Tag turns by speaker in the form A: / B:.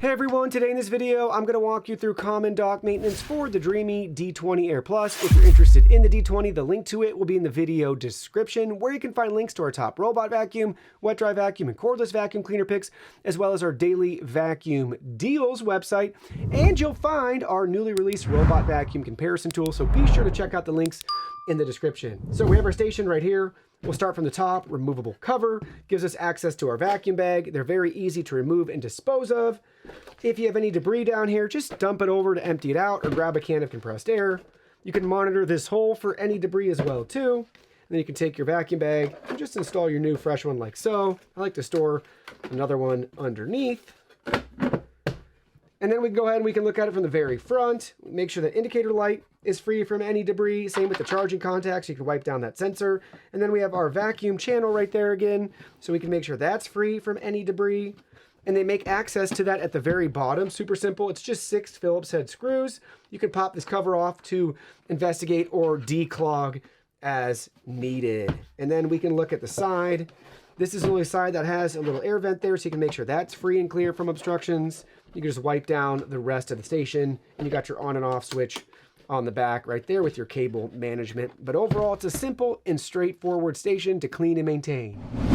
A: Hey everyone, today in this video, I'm going to walk you through common dock maintenance for the Dreame D20 Air Plus. If you're interested in the D20, the link to it will be in the video description, where you can find links to our top robot vacuum, wet dry vacuum, and cordless vacuum cleaner picks, as well as our daily vacuum deals website. And you'll find our newly released robot vacuum comparison tool, so be sure to check out the links in the description. So we have our station right here. We'll start from the top. Removable cover gives us access to our vacuum bag. They're very easy to remove and dispose of. If you have any debris down here, just dump it over to empty it out or grab a can of compressed air. You can monitor this hole for any debris as well too. And then you can take your vacuum bag and just install your new fresh one like so. I like to store another one underneath. And then we can go ahead and we can look at it from the very front. Make sure the indicator light is free from any debris. Same with the charging contacts. You can wipe down that sensor. And then we have our vacuum channel right there again. So we can make sure that's free from any debris. And they make access to that at the very bottom. Super simple. It's just 6 Phillips head screws. You can pop this cover off to investigate or declog as needed. And then we can look at the side. This is the only side that has a little air vent there, so you can make sure that's free and clear from obstructions. You can just wipe down the rest of the station, and you got your on and off switch on the back right there with your cable management. But overall, it's a simple and straightforward station to clean and maintain.